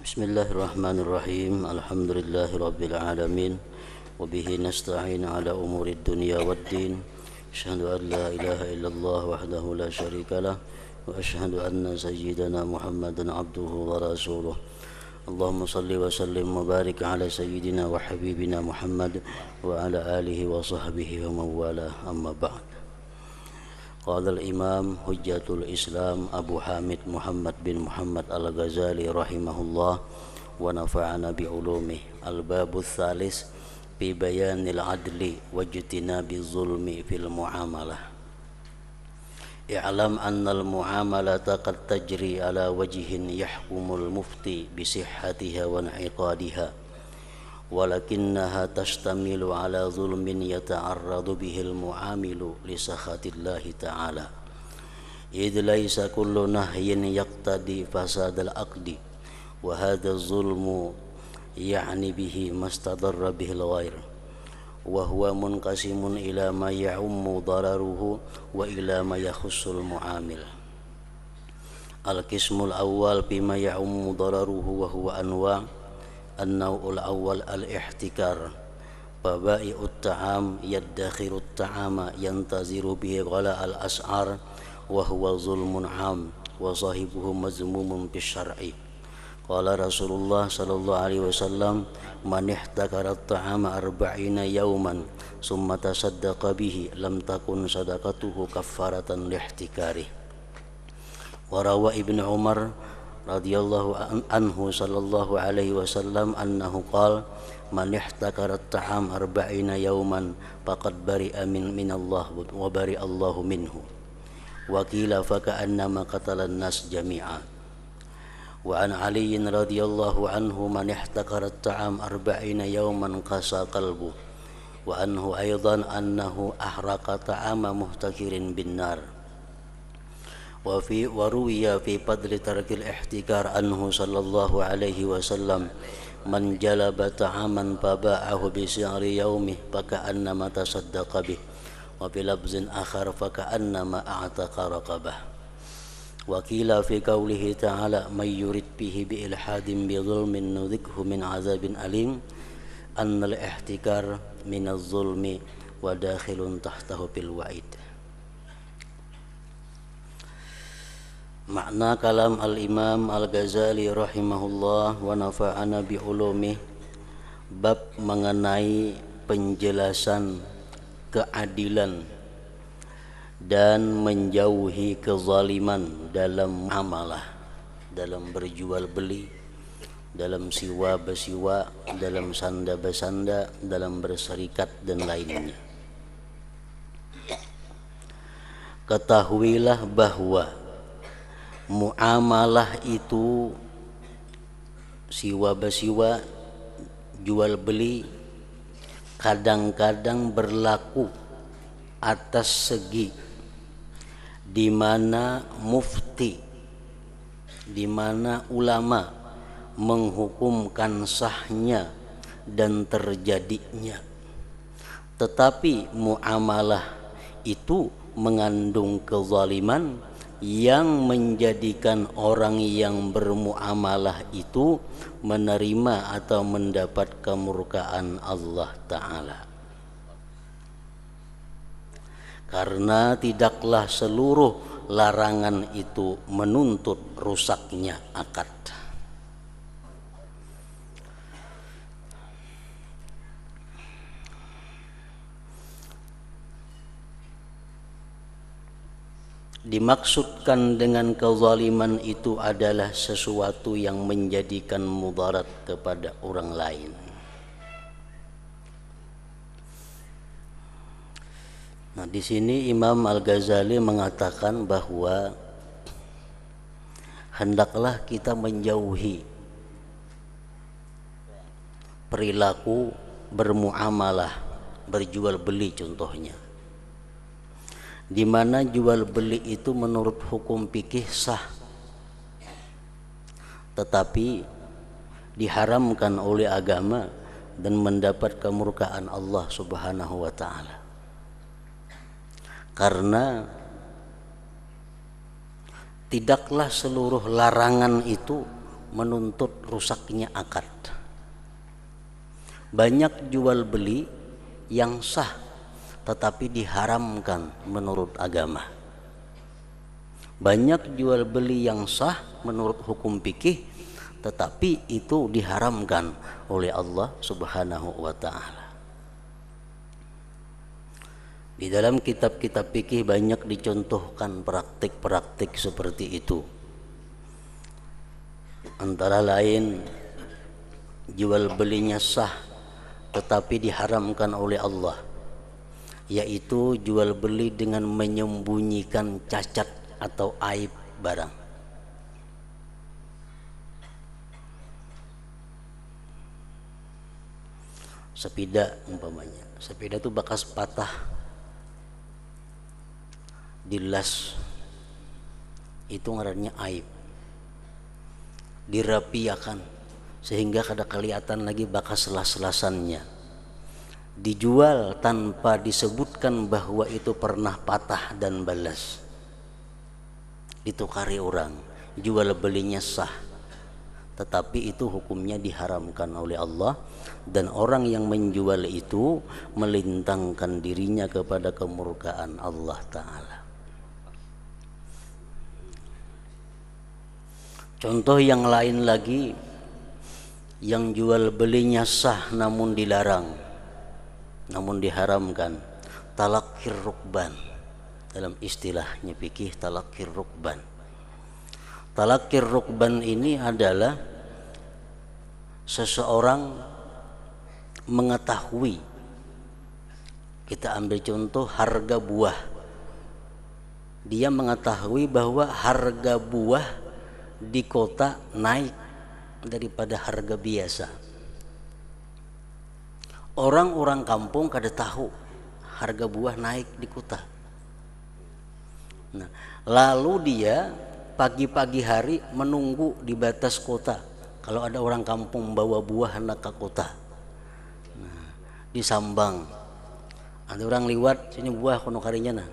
Bismillahirrahmanirrahim. Alhamdulillahirabbil alamin. Wa bihi nasta'in ala umuri dunya waddin. Asyhadu an la ilaha illallah wahdahu la syarikalah wa asyhadu anna sayyidana Muhammadan abduhu wa rasuluh. Allahumma salli wa sallim wa barik ala sayyidina wa habibina Muhammad wa ala alihi wa sahbihi wa mawala, amma ba'd. Qala al-imam hujjatul islam Abu Hamid Muhammad bin Muhammad al-Ghazali rahimahullah wa nafa'ana bi'ulumih. Al-babu tsalis fi bayanil adli wa ijtinabi zulmi fil muamalah. I'lam anna al-muamalata qad tajri ala wajhin yahkumul mufti bi sihhatiha wa in'iqadiha, walakinnaha tashtamilu ala zulmin yata'arradu bihil mu'amilu li sakhatillahi ta'ala, idh laysa kullu nahyin yaqtadi fasadal aqdi, wa hadha zulmu ya'ni bihi mastadarra bihil ghair, wa huwa munqasimun ila ma ya'ummu dararuhu wa ila ma yakhussul mu'amil. Al-qismul awwal bima ya'ummu dararuhu wa huwa anwa'. An-naw'ul awwal al-ihtikar, fabai'ut ta'am yaddakhiru at-ta'ama yantaziru bihi ghala al-as'ar wa huwa zulmun 'am wa sahibuhu mazmumun bisyar'i. Qala Rasulullah sallallahu alaihi wasallam, man ihtakara at-ta'ama 40 yawman summa tasaddaqa bihi lam takun sadaqatuhu kaffaratan lihtikari. Wa rawa Ibnu Umar radhiyallahu anhu sallallahu alaihi wasallam annahu qala, man ihtakara at-ta'am 40 yawman faqad bari'a min Allah wa bari'a Allahu minhu, wa qila fa ka'annama qatala an-nas jami'a. Wa an Ali radhiyallahu anhu, man ihtakara at-ta'am 40 yawman qasa qalbu, wa anhu aidan annahu ahraqa ta'ama muhtakirin bin nar. Waruwiya fi fadli tarkil ihtikar anhu sallallahu alaihi wasallam, man jalaba ta'aman faba'ahu bi si'ri yaumih faka'annama tasaddaqa bih, wa fi labzin akhar faka'annama a'taqa raqabah. Wa qila fi qawlihi ta'ala, may yurid bihi bi ilhadin bi dhulmin nudhikhu min azabin alim, annal ihtikar minaz zulmi wa dakhilun tahtahu bil wa'id. Makna kalam al-imam al-Ghazali rahimahullah wa nafa'ana bi'ulumih, bab mengenai penjelasan keadilan dan menjauhi kezaliman dalam amalah, dalam berjual beli, dalam siwa bersiwa, dalam sanda bersanda, dalam berserikat dan lainnya. Ketahuilah bahwa muamalah itu, siwa bersiwa, jual beli, kadang-kadang berlaku atas segi di mana mufti, di mana ulama menghukumkan sahnya dan terjadinya, tetapi muamalah itu mengandung kezaliman yang menjadikan orang yang bermuamalah itu menerima atau mendapat kemurkaan Allah Ta'ala. Karena tidaklah seluruh larangan itu menuntut rusaknya akad. Dimaksudkan dengan kezaliman itu adalah sesuatu yang menjadikan mudarat kepada orang lain. Nah, di sini Imam Al-Ghazali mengatakan bahwa hendaklah kita menjauhi perilaku bermuamalah, berjual beli contohnya, di mana jual beli itu menurut hukum fikih sah, tetapi diharamkan oleh agama dan mendapat kemurkaan Allah Subhanahu wa Ta'ala. Karena tidaklah seluruh larangan itu menuntut rusaknya akad. Banyak jual beli yang sah tetapi diharamkan menurut agama. Banyak jual beli yang sah menurut hukum fikih tetapi itu diharamkan oleh Allah Subhanahu wa taala. Di dalam kitab-kitab fikih banyak dicontohkan praktik-praktik seperti itu. Antara lain jual belinya sah tetapi diharamkan oleh Allah, yaitu jual beli dengan menyembunyikan cacat atau aib barang. Sepeda umpamanya, sepeda itu bekas patah, dilas, itu ngarannya aib, dirapiakan sehingga kada kelihatan lagi bekas selas-selasannya, dijual tanpa disebutkan bahwa itu pernah patah dan balas, ditukari orang, jual belinya sah tetapi itu hukumnya diharamkan oleh Allah, dan orang yang menjual itu melintangkan dirinya kepada kemurkaan Allah Ta'ala. Contoh yang lain lagi, yang jual belinya sah namun dilarang, namun diharamkan, talaqqir rukban. Dalam istilahnya fikih, talaqqir rukban. Talaqqir rukban ini adalah seseorang mengetahui, kita ambil contoh harga buah, dia mengetahui bahwa harga buah di kota naik daripada harga biasa. Orang-orang kampung kada tahu harga buah naik di kota. Nah, lalu dia pagi-pagi hari menunggu di batas kota. Kalau ada orang kampung bawa buah hendak ke kota, nah, disambang. Ada orang liwat, sini buah kono karinya. Nah,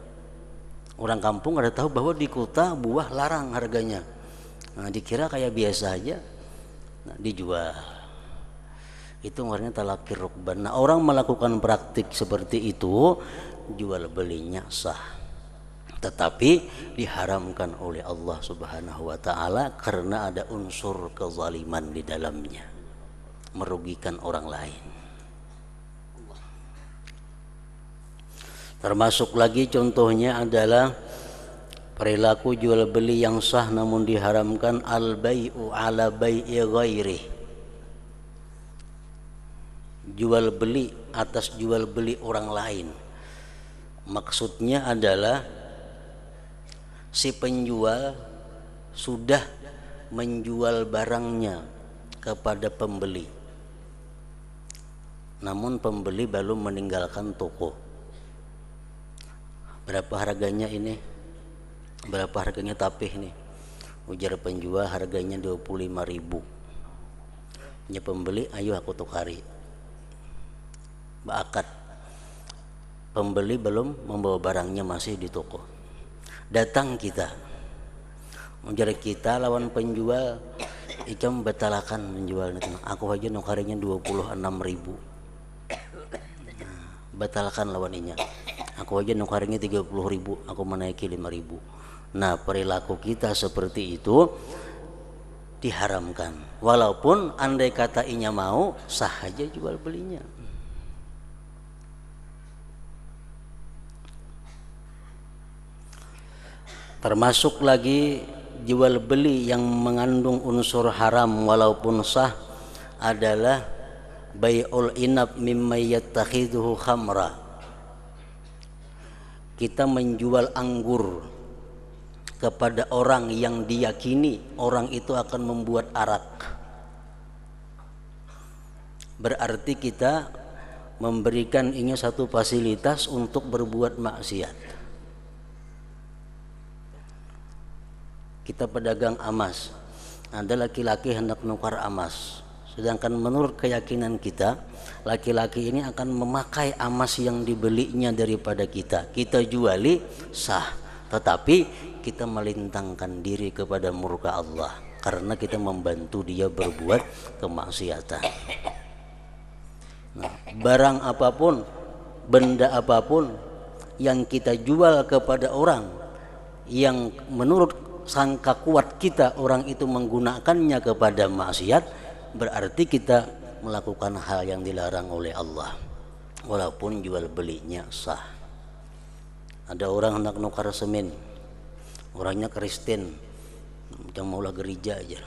orang kampung kada tahu bahwa di kota buah larang harganya. Nah, dikira kayak biasa aja, nah, dijual. Itu namanya talaqqir rukban. Nah, orang melakukan praktik seperti itu, jual belinya sah, tetapi diharamkan oleh Allah Subhanahu wa taala karena ada unsur kezaliman di dalamnya, merugikan orang lain. Termasuk lagi contohnya adalah perilaku jual beli yang sah namun diharamkan, al-bai'u ala bai'i ghairi. Jual beli atas jual beli orang lain. Maksudnya adalah si penjual sudah menjual barangnya kepada pembeli, namun pembeli belum meninggalkan toko. Berapa harganya ini? Berapa harganya tapih nih? Ujar penjual harganya 25.000. Ya pembeli, ayo aku tukari. Beakad. Pembeli belum membawa barangnya, masih di toko. Datang kita, ujar kita lawan penjual, ikam batalakan menjual itu. Aku aja nukarinya 26.000. Batalkan lawan inya. Aku aja nukarinya 30.000, aku menaiki 5.000. Nah, perilaku kita seperti itu diharamkan. Walaupun andai kata inya mau, sah aja jual belinya. Termasuk lagi jual beli yang mengandung unsur haram walaupun sah adalah bai'ul inab mimma yattakhiduhu khamra. Kita menjual anggur kepada orang yang diyakini orang itu akan membuat arak. Berarti kita memberikan ini satu fasilitas untuk berbuat maksiat. Kita pedagang emas, ada laki-laki hendak nukar emas, sedangkan menurut keyakinan kita laki-laki ini akan memakai emas yang dibelinya daripada kita juali sah, tetapi kita melintangkan diri kepada murka Allah karena kita membantu dia berbuat kemaksiatan. Nah, barang apapun, benda apapun yang kita jual kepada orang yang menurut sangka kuat kita orang itu menggunakannya kepada maksiat, berarti kita melakukan hal yang dilarang oleh Allah, walaupun jual belinya sah. Ada orang hendak nukar semen, orangnya Kristen, yang maulah gereja aja,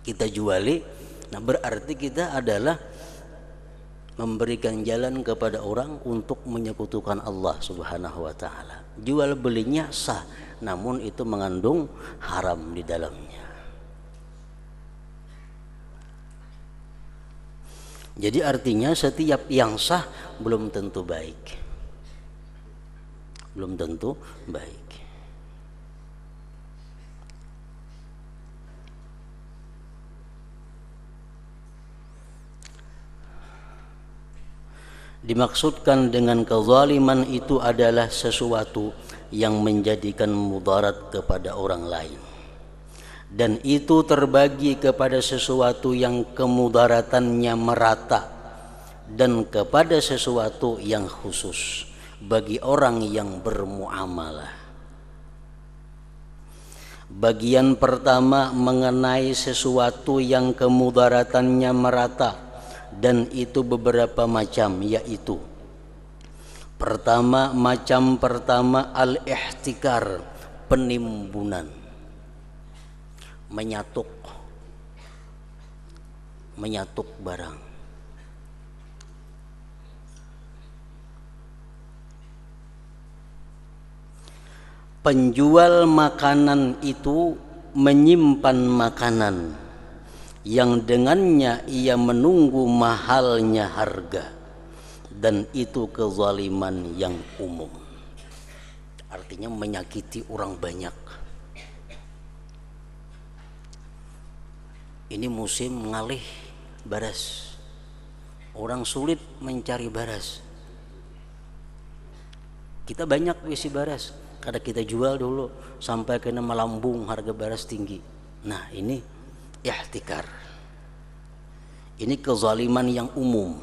kita juali, nah berarti kita adalah memberikan jalan kepada orang untuk menyekutukan Allah Subhanahu wa taala. Jual belinya sah, namun itu mengandung haram di dalamnya. Jadi artinya setiap yang sah belum tentu baik. Belum tentu baik. Dimaksudkan dengan kezaliman itu adalah sesuatu yang menjadikan mudarat kepada orang lain, dan itu terbagi kepada sesuatu yang kemudaratannya merata dan kepada sesuatu yang khusus bagi orang yang bermuamalah. Bagian pertama mengenai sesuatu yang kemudaratannya merata, dan itu beberapa macam, yaitu macam pertama al-ihtikar, penimbunan, menyatuk barang. Penjual makanan itu menyimpan makanan yang dengannya ia menunggu mahalnya harga, dan itu kezaliman yang umum. Artinya menyakiti orang banyak. Ini musim ngalih baras, orang sulit mencari baras, kita banyak isi baras, kada kita jual dulu sampai kena melambung harga baras tinggi. Nah ini ihtikar, ini kezaliman yang umum,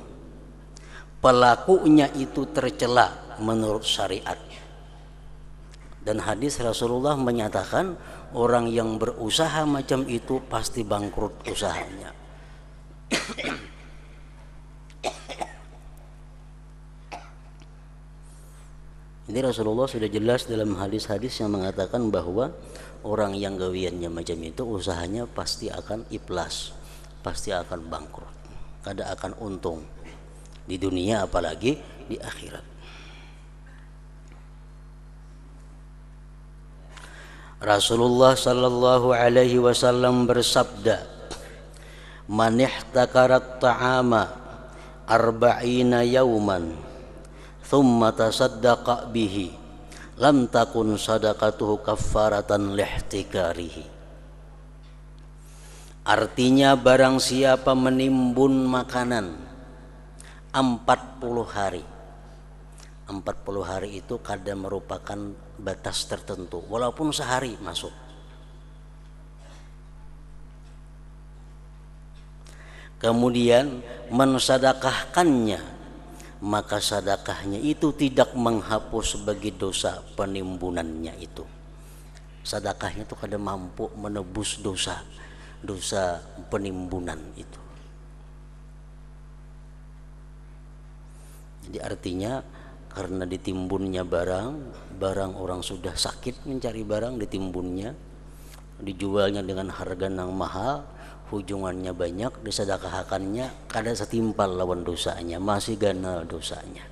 pelakunya itu tercela menurut syariat. Dan hadis Rasulullah menyatakan orang yang berusaha macam itu pasti bangkrut usahanya. Ini Rasulullah sudah jelas dalam hadis-hadis yang mengatakan bahwa orang yang gawiannya macam itu usahanya pasti akan iflas, pasti akan bangkrut, kada akan untung di dunia apalagi di akhirat. Rasulullah sallallahu alaihi wasallam bersabda, "Man ihtakarat ta'ama arba'ina yauman thumma tasaddaqa bihi lam takun sadaqatuhu kaffaratan lihtikarihi." Artinya barang siapa menimbun makanan 40 hari. 40 hari itu kadang merupakan batas tertentu, walaupun sehari masuk. Kemudian mensedekahkannya, maka sedekahnya itu tidak menghapus sebagai dosa penimbunannya itu. Sedekahnya itu kadang mampu menebus dosa penimbunan itu. Jadi artinya karena ditimbunnya barang orang sudah sakit mencari barang, ditimbunnya, dijualnya dengan harga yang mahal, hujungannya banyak, disedekahkannya kada setimpal lawan dosanya, masih ganal dosanya.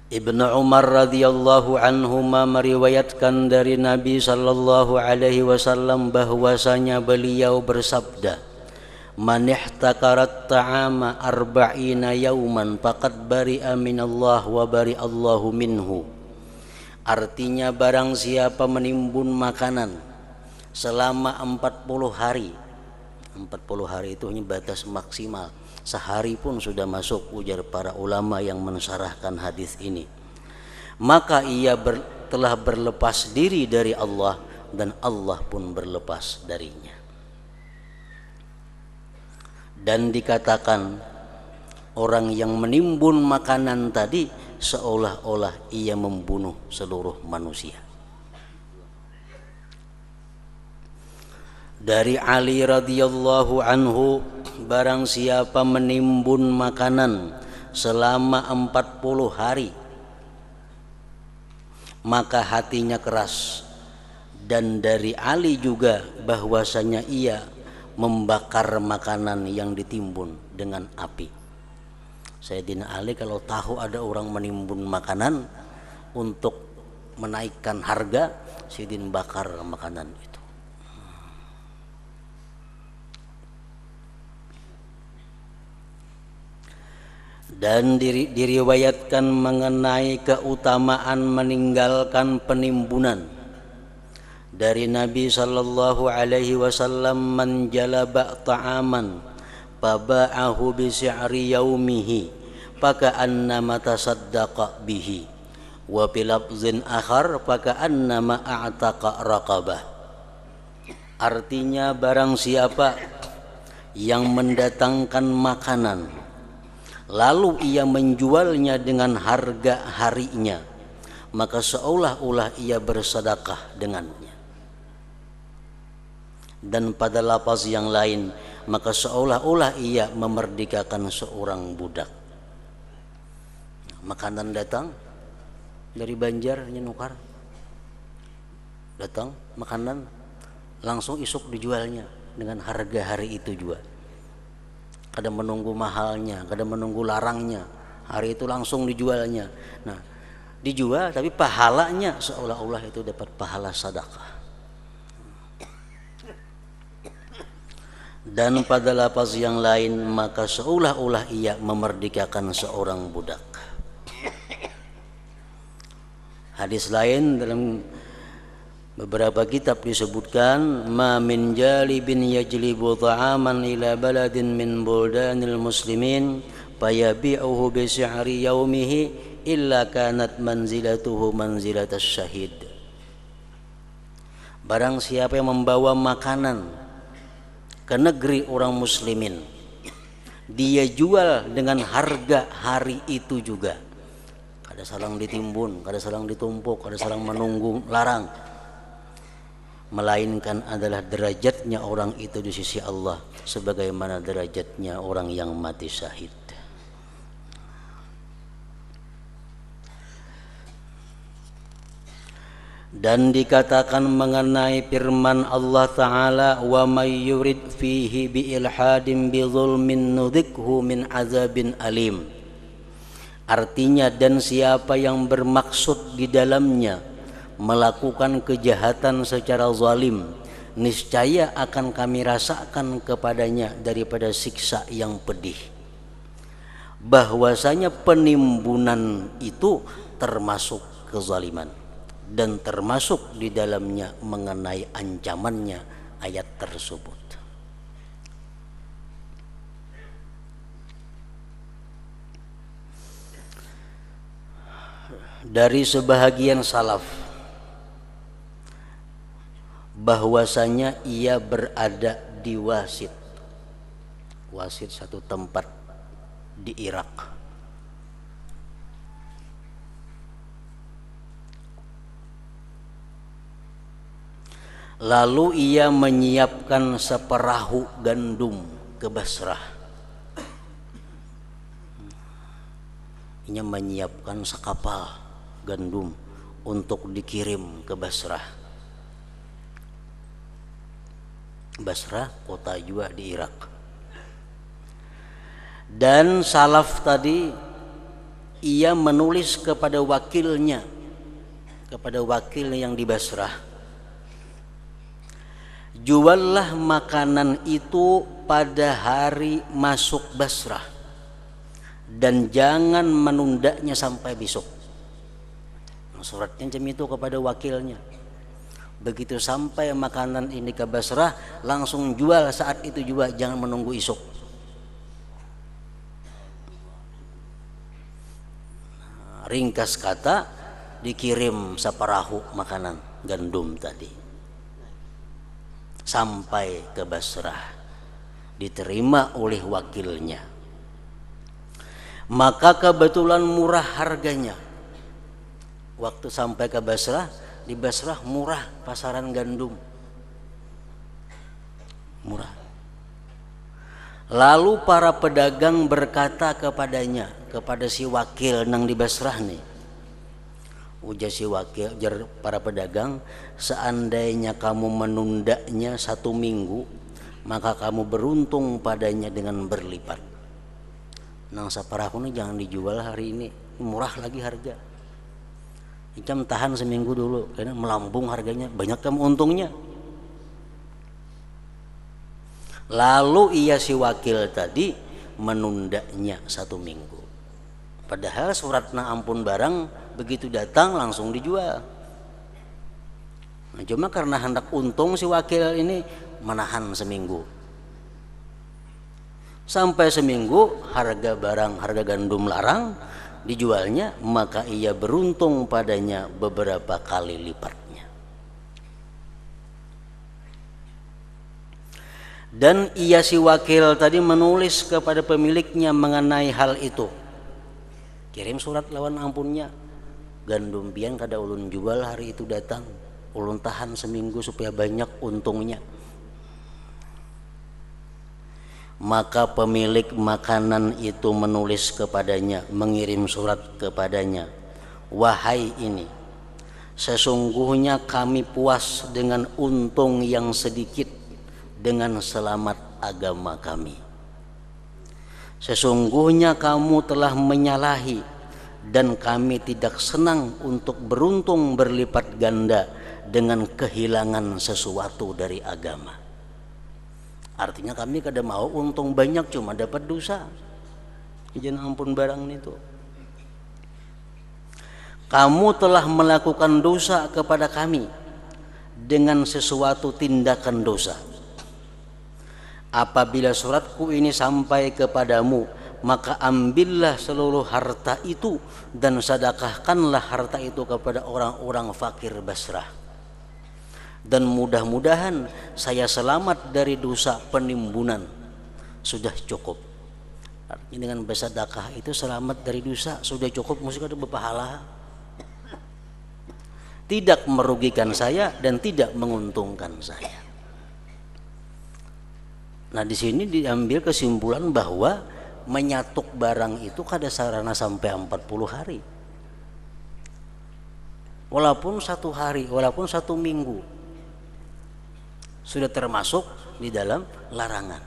Ibnu Umar radhiyallahu anhuma meriwayatkan dari Nabi sallallahu alaihi wasallam bahwasanya beliau bersabda, "Man ihtakarat ta'ama arba'ina yauman faqad bari'a minallah wa bari'allahu minhu." Artinya barang siapa menimbun makanan selama 40 hari. 40 hari itu hanya batas maksimal. Sehari pun sudah masuk, ujar para ulama yang mensyarahkan hadis ini. maka ia telah berlepas diri dari Allah dan Allah pun berlepas darinya. Dan dikatakan orang yang menimbun makanan tadi seolah-olah ia membunuh seluruh manusia. Dari Ali radhiyallahu anhu, barang siapa menimbun makanan selama 40 hari maka hatinya keras. Dan dari Ali juga bahwasanya ia membakar makanan yang ditimbun dengan api. Sayyidina Ali kalau tahu ada orang menimbun makanan untuk menaikkan harga, Sayyidina bakar makanan itu. Dan diriwayatkan mengenai keutamaan meninggalkan penimbunan dari Nabi sallallahu alaihi wasallam, man jalaba ta'aman faba'ahu bi si'ri yaumihi faka'annama tasaddaqa bihi wa bilafzin akhar faka'annama a'taqa raqabah. Artinya barang siapa yang mendatangkan makanan lalu ia menjualnya dengan harga harinya, maka seolah-olah ia bersedekah dengannya. Dan pada lafaz yang lain, maka seolah-olah ia memerdekakan seorang budak. Makanan datang dari Banjar, nukar datang makanan, langsung isuk dijualnya dengan harga hari itu juga. Kadang menunggu mahalnya, kadang menunggu larangnya, hari itu langsung dijualnya. Nah, dijual tapi pahalanya seolah-olah itu dapat pahala sedekah. Dan pada lafaz yang lain, maka seolah-olah ia memerdekakan seorang budak. Hadis lain dalam beberapa kitab disebutkan, ma min jalibin yajlibu ta'aman ila baladin min buldanil muslimin fayabi'uhu bi si'ri yaumihi illa kanat manzilatuhu manzilatas syahid. Barang siapa yang membawa makanan ke negeri orang muslimin, dia jual dengan harga hari itu juga. Kada salang ditimbun, kada salang ditumpuk, kada salang menunggu larang, melainkan adalah derajatnya orang itu di sisi Allah sebagaimana derajatnya orang yang mati syahid. Dan dikatakan mengenai firman Allah Ta'ala, wa may yurid fihi bi ilhadin bi zulmin nudhikhu min azabin alim. Artinya, dan siapa yang bermaksud di dalamnya melakukan kejahatan secara zalim, niscaya akan kami rasakan kepadanya daripada siksa yang pedih. Bahwasanya penimbunan itu termasuk kezaliman dan termasuk di dalamnya mengenai ancamannya ayat tersebut. Dari sebahagian salaf bahwasanya ia berada di Wasit. Wasit satu tempat di Irak. Lalu ia menyiapkan seperahu gandum ke Basrah. Ia menyiapkan sekapal gandum untuk dikirim ke Basrah. Basrah kota juga di Irak. Dan salaf tadi ia menulis kepada wakilnya, kepada wakil yang di Basrah, juallah makanan itu pada hari masuk Basrah dan jangan menundanya sampai besok. Suratnya jam itu kepada wakilnya. Begitu sampai makanan ini ke Basrah, langsung jual saat itu juga, jangan menunggu esok. Ringkas kata, dikirim saparahu makanan gandum tadi sampai ke Basrah, diterima oleh wakilnya. Maka kebetulan murah harganya. Waktu sampai ke Basrah, di Basrah murah pasaran gandum, murah. Lalu para pedagang berkata kepadanya, kepada si wakil nang di Basrah nih, ujar si wakil, ujar para pedagang, seandainya kamu menundanya 1 minggu, maka kamu beruntung padanya dengan berlipat. Nang saparahu ini jangan dijual hari ini, murah lagi harga. Icam tahan seminggu dulu, karena melambung harganya, banyak kamu untungnya. Lalu ia si wakil tadi menundanya 1 minggu. Padahal surat na ampun barang begitu datang langsung dijual. Nah, cuma karena hendak untung si wakil ini menahan seminggu. Sampai seminggu harga barang, harga gandum larang dijualnya, maka ia beruntung padanya beberapa kali lipatnya. Dan ia si wakil tadi menulis kepada pemiliknya mengenai hal itu. Kirim surat lawan ampunnya, gandum pian kada ulun jual hari itu datang, ulun tahan seminggu supaya banyak untungnya. Maka pemilik makanan itu menulis kepadanya, mengirim surat kepadanya, wahai ini, sesungguhnya kami puas dengan untung yang sedikit dengan selamat agama kami. Sesungguhnya kamu telah menyalahi dan kami tidak senang untuk beruntung berlipat ganda dengan kehilangan sesuatu dari agama. Artinya kami kada mau untung banyak cuma dapat dosa. Jangan ampun barang itu. Kamu telah melakukan dosa kepada kami dengan sesuatu tindakan dosa. Apabila suratku ini sampai kepadamu, maka ambillah seluruh harta itu dan sedekahkanlah harta itu kepada orang-orang fakir Basrah. Dan mudah-mudahan saya selamat dari dosa penimbunan. Sudah cukup. Artinya dengan bersedekah itu selamat dari dosa, sudah cukup, mesti ada berpahala. Tidak merugikan saya dan tidak menguntungkan saya. Nah, di sini diambil kesimpulan bahwa menyatuk barang itu kada sarana sampai 40 hari. Walaupun 1 hari, walaupun 1 minggu, sudah termasuk di dalam larangan.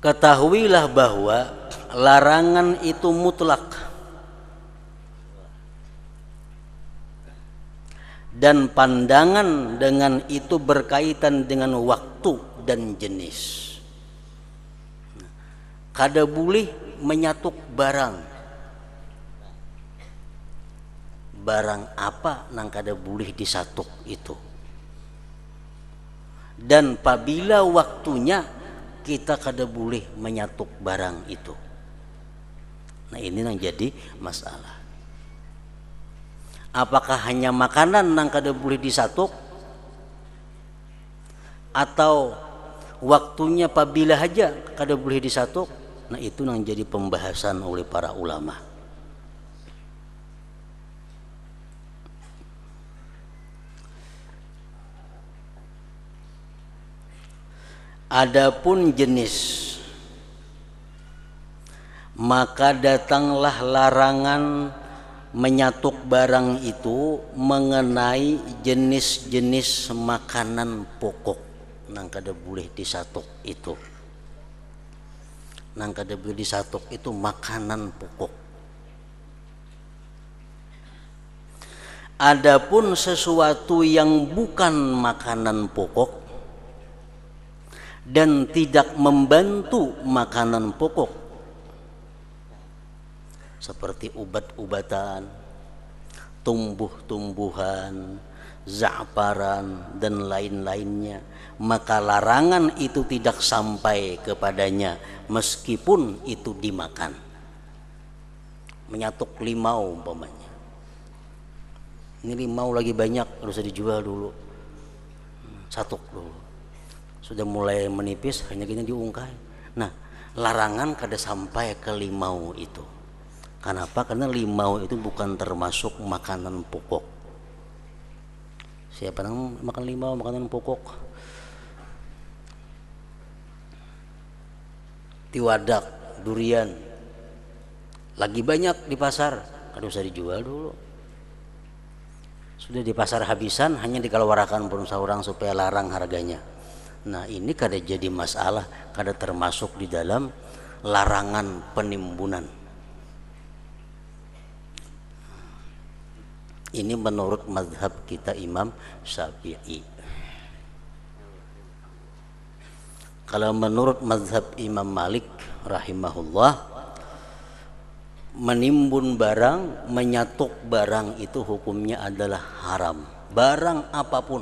Ketahuilah bahwa larangan itu mutlak. Dan pandangan dengan itu berkaitan dengan waktu dan jenis. Kada boleh menyatuk barang. Barang apa nang kada boleh disatuk itu. Dan apabila waktunya kita kada boleh menyatuk barang itu. Nah, ini yang jadi masalah. Apakah hanya makanan yang kada boleh disatuk, atau waktunya apabila aja kada boleh disatuk? Nah, itu yang jadi pembahasan oleh para ulama. Adapun jenis, maka datanglah larangan menyatuk barang itu mengenai jenis-jenis makanan pokok nang kada boleh disatuk itu. Nang kada boleh disatuk itu makanan pokok. Adapun sesuatu yang bukan makanan pokok dan tidak membantu makanan pokok, seperti ubat-ubatan, tumbuh-tumbuhan, za'faran dan lain-lainnya, maka larangan itu tidak sampai kepadanya meskipun itu dimakan. Menyatuk limau umpamanya, ini limau lagi banyak, harus dijual dulu, satuk dulu, sudah mulai menipis hanya gini diungkai. Nah, larangan kada sampai ke limau itu. Kenapa? Karena limau itu bukan termasuk makanan pokok. Siapa yang makan limau makanan pokok? Tiwadak, durian lagi banyak di pasar, kada usah dijual dulu. Sudah di pasar habisan, hanya dikeluarkan pun seorang supaya larang harganya. Nah, ini kada jadi masalah, kada termasuk di dalam larangan penimbunan. Ini menurut mazhab kita Imam Syafi'i. Kalau menurut mazhab Imam Malik rahimahullah, menimbun barang, menyatuk barang itu hukumnya adalah haram. Barang apapun,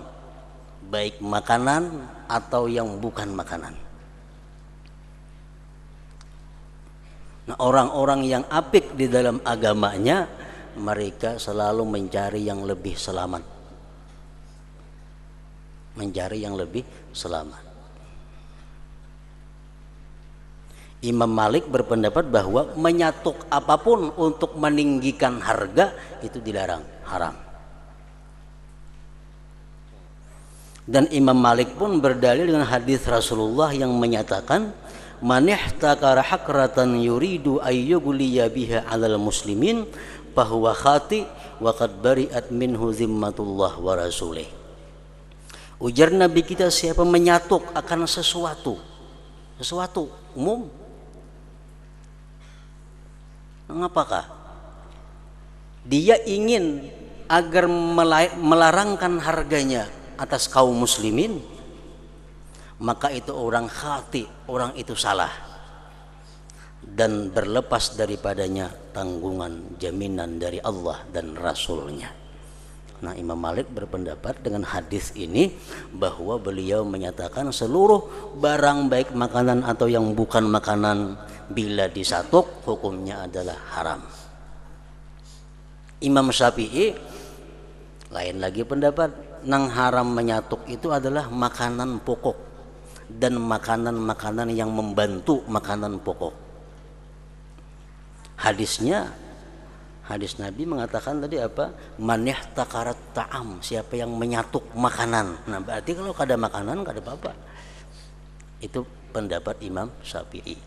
baik makanan atau yang bukan makanan. Nah, orang-orang yang apik di dalam agamanya, mereka selalu mencari yang lebih selamat. Mencari yang lebih selamat. Imam Malik berpendapat bahwa menyatuk apapun untuk meninggikan harga itu dilarang, haram. Dan Imam Malik pun berdalil dengan hadis Rasulullah yang menyatakan, man ihtakara hakratan yuridu ayyughliya biha 'alal muslimin fahuwa khati wa qad bari'at minhu zimmatullah wa rasulih. Ujar Nabi kita, siapa menyatuk akan sesuatu umum, mengapakah dia ingin agar melarangkan harganya atas kaum muslimin, maka itu orang khati, orang itu salah, dan berlepas daripadanya tanggungan jaminan dari Allah dan Rasulnya. Nah, Imam Malik berpendapat dengan hadis ini bahwa beliau menyatakan seluruh barang baik makanan atau yang bukan makanan bila disatuk hukumnya adalah haram. Imam Syafi'i lain lagi pendapat, nang haram menyatuk itu adalah makanan pokok dan makanan-makanan yang membantu makanan pokok. Hadis Nabi mengatakan tadi apa? Man ihtakarat ta'am, siapa yang menyatuk makanan. Nah, berarti kalau kada makanan kada apa-apa. Itu pendapat Imam Syafi'i.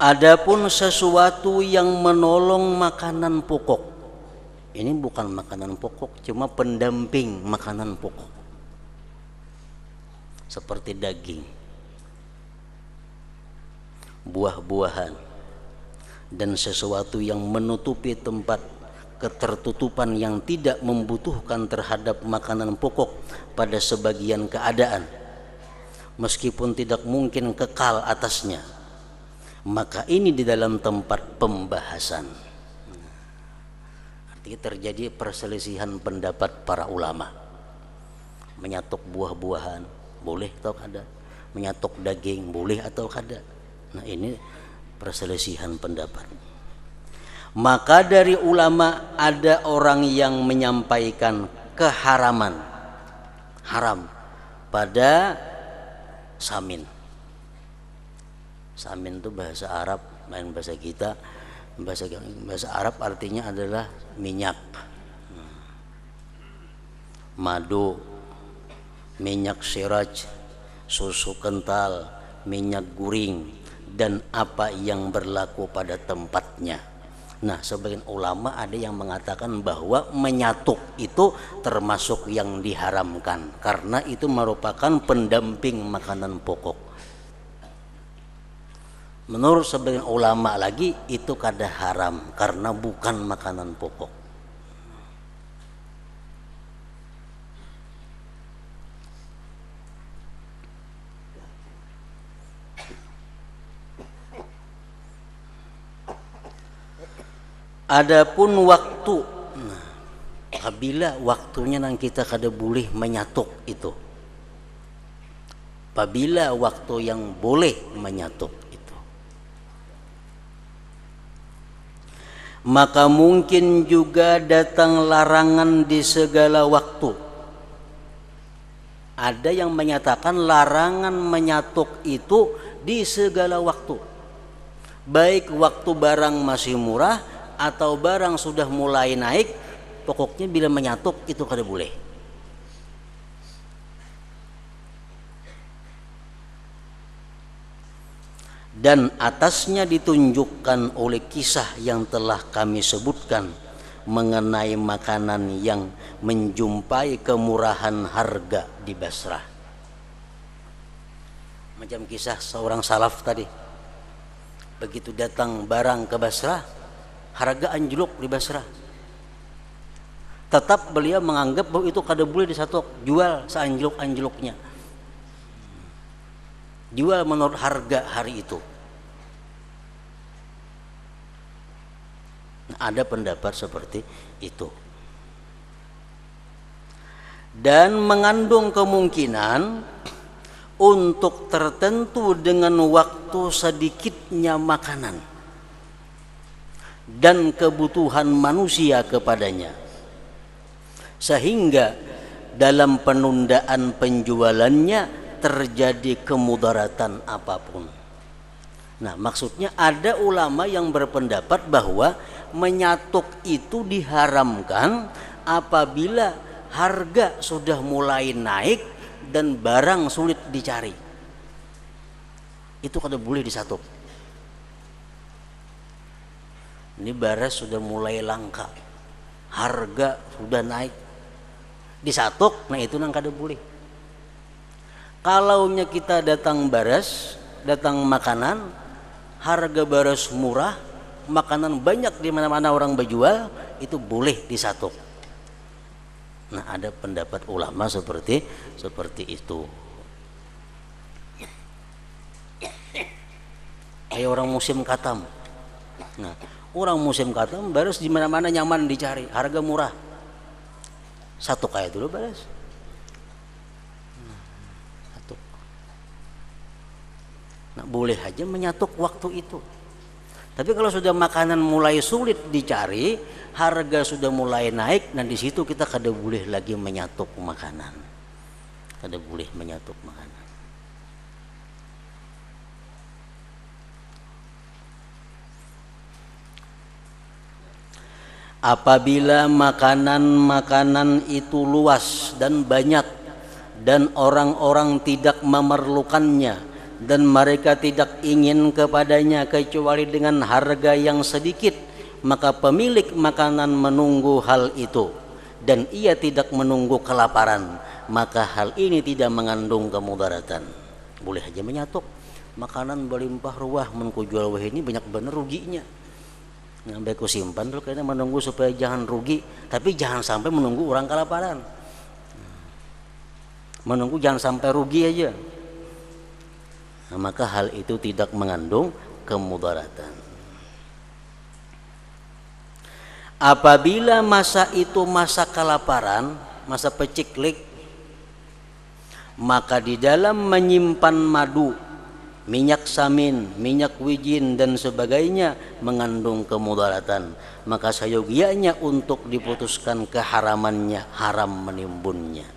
Adapun sesuatu yang menolong makanan pokok, ini bukan makanan pokok, cuma pendamping makanan pokok, seperti daging, buah-buahan, dan sesuatu yang menutupi tempat ketertutupan yang tidak membutuhkan terhadap makanan pokok pada sebagian keadaan, meskipun tidak mungkin kekal atasnya, maka ini di dalam tempat pembahasan. Artinya terjadi perselisihan pendapat para ulama. Menyatuk buah-buahan boleh atau kada, menyatuk daging boleh atau kada. Nah, ini perselisihan pendapat. Maka dari ulama ada orang yang menyampaikan keharaman, haram pada samin. Samin itu bahasa Arab, lain bahasa kita. Bahasa Arab artinya adalah minyak, madu, minyak siraj, susu kental, minyak guring, dan apa yang berlaku pada tempatnya. Nah, sebagian ulama ada yang mengatakan bahwa menyatuk itu termasuk yang diharamkan karena itu merupakan pendamping makanan pokok. Menurut sebagian ulama lagi itu kada haram karena bukan makanan pokok. Adapun waktu, nah, apabila waktunya nang kita kada boleh menyatuk itu. Apabila waktu yang boleh menyatuk itu, maka mungkin juga datang larangan di segala waktu. Ada yang menyatakan larangan menyatuk itu di segala waktu, baik waktu barang masih murah atau barang sudah mulai naik, pokoknya bila menyatuk itu kada boleh. Dan atasnya ditunjukkan oleh kisah yang telah kami sebutkan mengenai makanan yang menjumpai kemurahan harga di Basrah. Macam kisah seorang salaf tadi, begitu datang barang ke Basrah, harga anjlok di Basrah. Tetap beliau menganggap bahwa itu kada boleh disatuk, jual seanjlok-anjloknya, jual menurut harga hari itu. Ada pendapat seperti itu, dan mengandung kemungkinan untuk tertentu dengan waktu sedikitnya makanan dan kebutuhan manusia kepadanya, sehingga dalam penundaan penjualannya terjadi kemudaratan apapun. Nah, maksudnya ada ulama yang berpendapat bahwa menyatuk itu diharamkan apabila harga sudah mulai naik dan barang sulit dicari. Itu kada boleh disatuk. Ini beras sudah mulai langka, harga sudah naik, disatuk, nah itu nang kada boleh. Kalaunya kita datang beras, datang makanan, harga beras murah, makanan banyak di mana-mana orang berjual, itu boleh disatuk. Nah, ada pendapat ulama seperti itu. Kayak orang musim katam. Nah, orang musim katam beras di mana-mana nyaman dicari, harga murah. Satu kayak dulu beras. Satu. Nah, boleh aja menyatuk waktu itu. Tapi kalau sudah makanan mulai sulit dicari, harga sudah mulai naik, dan di situ kita kada boleh lagi menyatuk makanan. Kada boleh menyatuk makanan. Apabila makanan-makanan itu luas dan banyak dan orang-orang tidak memerlukannya dan mereka tidak ingin kepadanya kecuali dengan harga yang sedikit, maka pemilik makanan menunggu hal itu dan ia tidak menunggu kelaparan, maka hal ini tidak mengandung kemudaratan. Boleh aja menyatuk. Makanan berlimpah ruah, menku jual wah ini banyak bener ruginya. Ngambil ku simpan dulu karena menunggu supaya jangan rugi, tapi jangan sampai menunggu orang kelaparan. Menunggu jangan sampai rugi aja. Nah, maka hal itu tidak mengandung kemudaratan. Apabila masa itu masa kelaparan, masa peciklik, maka di dalam menyimpan madu, minyak samin, minyak wijin dan sebagainya mengandung kemudaratan, maka sayogianya untuk diputuskan keharamannya, haram menimbunnya.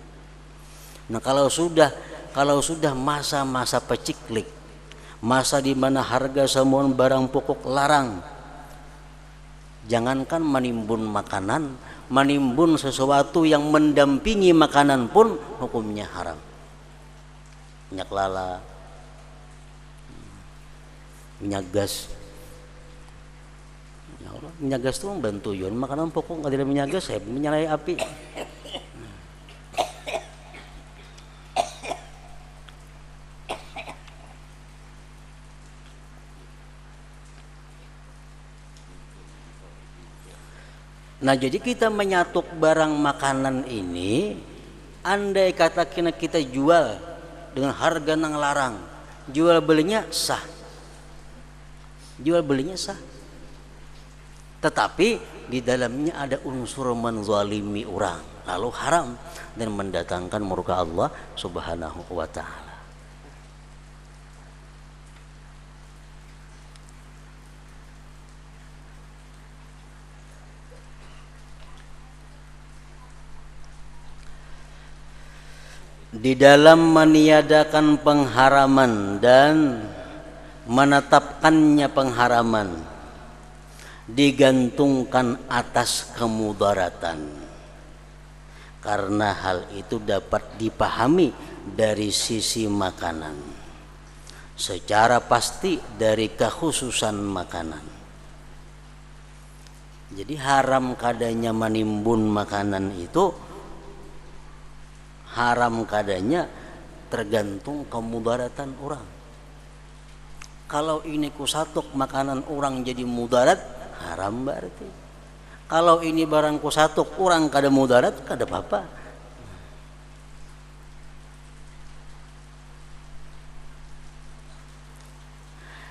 Nah, kalau sudah masa-masa peciklik, masa di mana harga semua barang pokok larang, jangankan menimbun makanan, menimbun sesuatu yang mendampingi makanan pun hukumnya haram. Minyak lala, minyak gas. Ya Allah, minyak gas itu membantu yun. Makanan pokok nggak ada minyak gas, saya menyalahi api. Nah, jadi kita menyatuk barang makanan ini, andai kata kita jual dengan harga nang larang, jual belinya sah. Jual belinya sah. tetapi di dalamnya ada unsur menzalimi orang, lalu haram dan mendatangkan murka Allah Subhanahu wa taala. Di dalam meniadakan pengharaman dan menetapkannya pengharaman digantungkan atas kemudaratan, karena hal itu dapat dipahami dari sisi makanan secara pasti dari kekhususan makanan. Jadi haram kadanya menimbun makanan itu haram kadanya tergantung kemudaratan orang. Kalau ini kusatuk makanan orang jadi mudarat, haram berarti. Kalau ini barang kusatuk orang kada mudarat, kada apa-apa.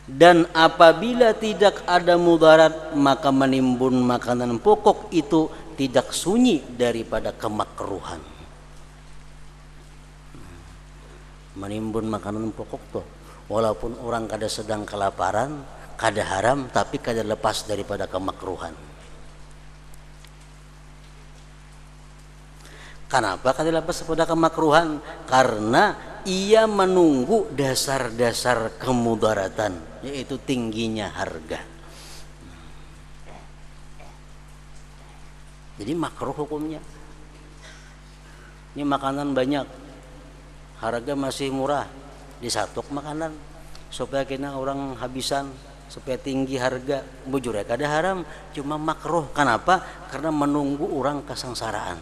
Dan apabila tidak ada mudarat, maka menimbun makanan pokok itu tidak sunyi daripada kemakruhan. Menimbun makanan pokok tuh, walaupun orang kada sedang kelaparan, kada haram, tapi kada lepas daripada kemakruhan. Kenapa kada lepas daripada kemakruhan? Karena ia menunggu dasar-dasar kemudaratan, yaitu tingginya harga. Jadi makruh hukumnya. Ini makanan banyak, harga masih murah, disatuk makanan supaya kena orang habisan, supaya tinggi harga. Bujur kada haram, cuma makruh. Kenapa? Karena menunggu orang kesengsaraan,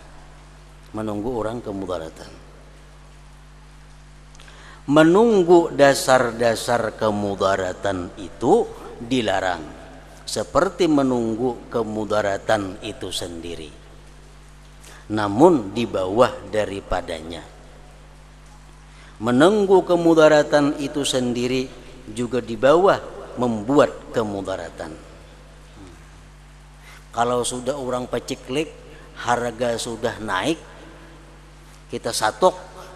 menunggu orang kemudaratan. Menunggu dasar-dasar kemudaratan itu dilarang, seperti menunggu kemudaratan itu sendiri, namun di bawah daripadanya. Menunggu kemudaratan itu sendiri juga di bawah membuat kemudaratan. Kalau sudah orang paciklik, harga sudah naik, kita satok,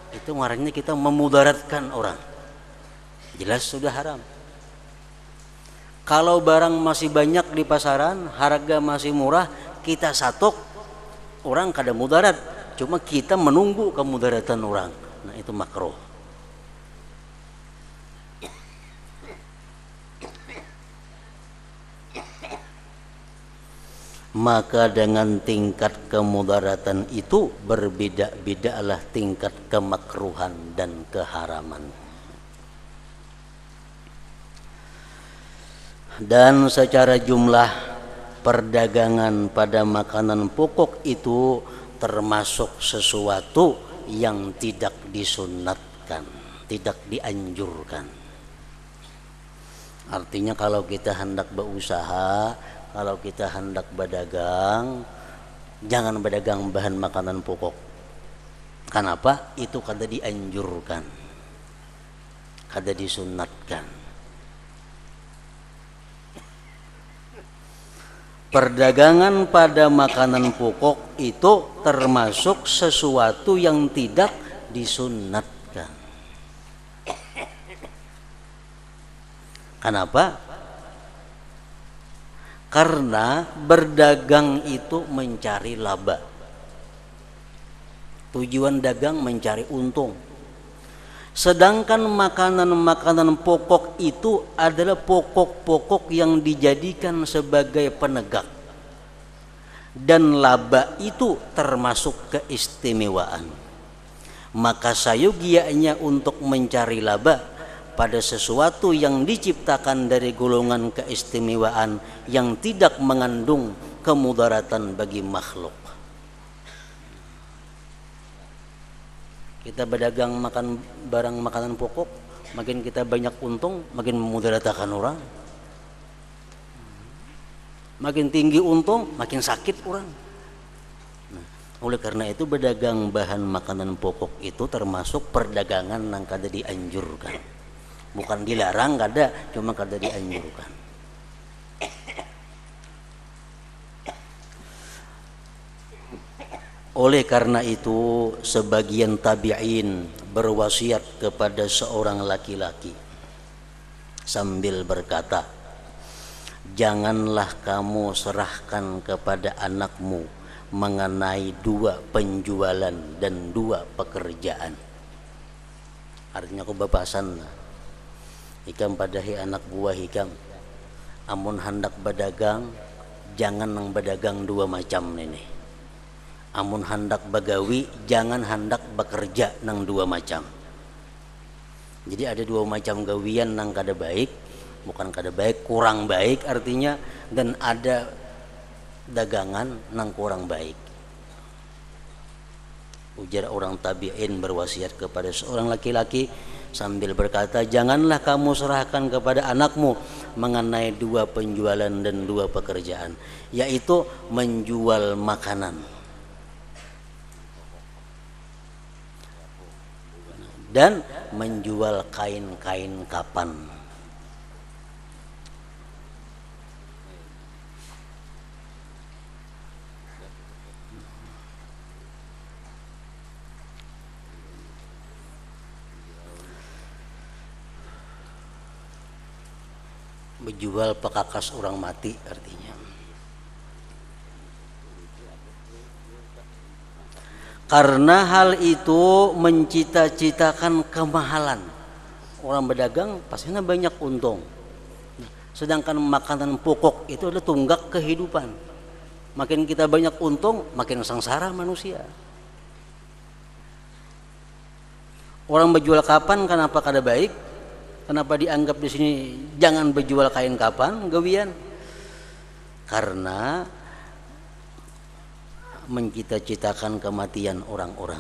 itu ngarannya kita memudaratkan orang. Jelas sudah haram. Kalau barang masih banyak di pasaran, harga masih murah, kita satok, orang kada mudarat, cuma kita menunggu kemudaratan orang. Nah, itu makruh. Maka dengan tingkat kemudaratan itu berbeda-bedalah tingkat kemakruhan dan keharaman. Dan secara jumlah perdagangan pada makanan pokok itu termasuk sesuatu yang tidak disunnatkan, tidak dianjurkan. Artinya kalau kita hendak berusaha, kalau kita hendak berdagang, jangan berdagang bahan makanan pokok. Kenapa? Itu kada dianjurkan, kada disunnatkan. Perdagangan pada makanan pokok itu termasuk sesuatu yang tidak disunnatkan. Kenapa? Karena berdagang itu mencari laba. Tujuan dagang mencari untung. Sedangkan makanan-makanan pokok itu adalah pokok-pokok yang dijadikan sebagai penegak. Dan laba itu termasuk keistimewaan. Maka sayogianya untuk mencari laba pada sesuatu yang diciptakan dari golongan keistimewaan yang tidak mengandung kemudaratan bagi makhluk. Kita berdagang makan barang makanan pokok, makin kita banyak untung, makin memudaratakan orang. Makin tinggi untung, makin sakit orang. Nah, oleh karena itu berdagang bahan makanan pokok itu termasuk perdagangan yang kada dianjurkan. Bukan dilarang kada, cuma kada dianjurkan. Oleh karena itu sebagian tabi'in berwasiat kepada seorang laki-laki sambil berkata, janganlah kamu serahkan kepada anakmu mengenai 2 penjualan dan 2 pekerjaan. Artinya aku bapasan hikam padahi anak buah hikam, amun hendak berdagang jangan nang berdagang 2 macam ini. Amun hendak bagawi jangan hendak bekerja nang 2 macam. Jadi ada 2 macam gawian nang kada baik, bukan kada baik, kurang baik artinya, dan ada dagangan nang kurang baik. Ujar orang tabi'in berwasiat kepada seorang laki-laki sambil berkata, janganlah kamu serahkan kepada anakmu mengenai 2 penjualan dan 2 pekerjaan, yaitu menjual makanan dan menjual kain-kain kapan. Menjual pekakas orang mati artinya. Karena hal itu mencita-citakan kemahalan. Orang berdagang pastinya banyak untung. Sedangkan makanan pokok itu adalah tunggak kehidupan. Makin kita banyak untung, makin sengsara manusia. Orang berjual kapan kenapa kada baik? Kenapa dianggap di sini jangan berjual kain kapan, gawian? Karena mencita-citakan kematian orang-orang.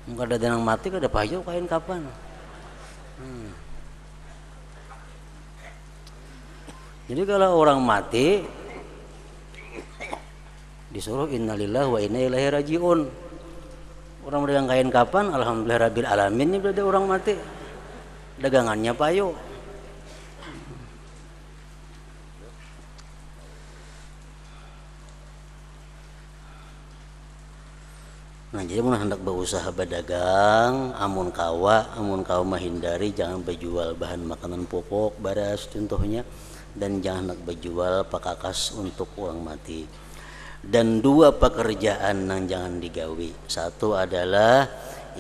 Enggak ada yang mati, kada payo kain kapan. Jadi kalau orang mati disuruh innalillahi wa inna ilaihi rajiun. Orang berdagang kain kapan, alhamdulillah rabbil alamin, ini berarti orang mati. Dagangannya payo. Nah, jadi mun hendak berusaha berdagang, amun kau menghindari jangan berjual bahan makanan pokok, baras contohnya, dan jangan hendak berjual pakakas untuk orang mati. Dan 2 pekerjaan yang jangan digawi. Satu adalah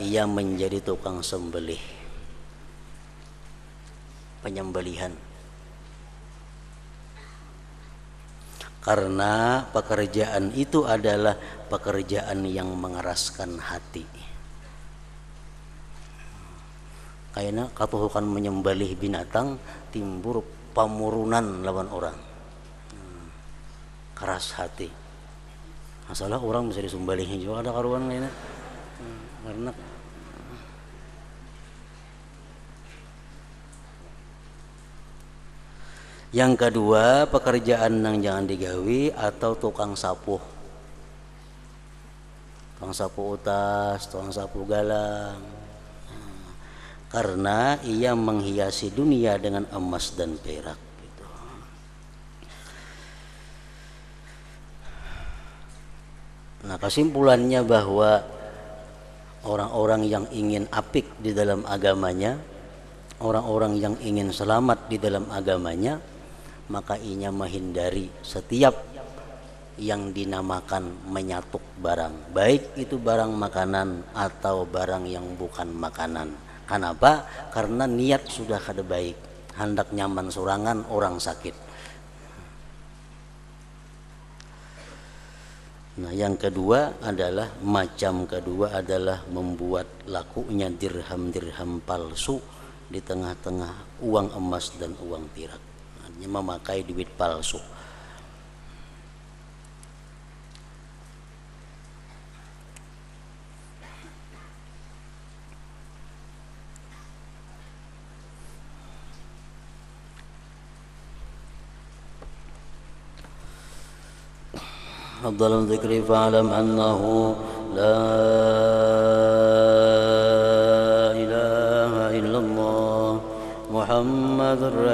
ia menjadi tukang sembelih, penyembelihan. Karena pekerjaan itu adalah pekerjaan yang mengeraskan hati. Kayaknya katuhukan menyembelih binatang timbul pamurunan lawan orang. Keras hati. Masalah orang bisa disembelihnya juga ada karuan kayaknya. Karena yang kedua, pekerjaan yang jangan digawi atau tukang sapu. Tukang sapu utas, tukang sapu galang. Karena ia menghiasi dunia dengan emas dan perak. Gitu. Nah, kesimpulannya bahwa orang-orang yang ingin apik di dalam agamanya, orang-orang yang ingin selamat di dalam agamanya, maka ia menghindari setiap yang dinamakan menyatuk barang, baik itu barang makanan atau barang yang bukan makanan. Kenapa? Karena niat sudah kada baik, hendak nyaman sorangan orang sakit. Nah, yang kedua adalah membuat lakunya dirham-dirham palsu di tengah-tengah uang emas dan uang perak. Memakai duit palsu. Afdalul dzikri fa'lam annahu la ilaha illallah Muhammadur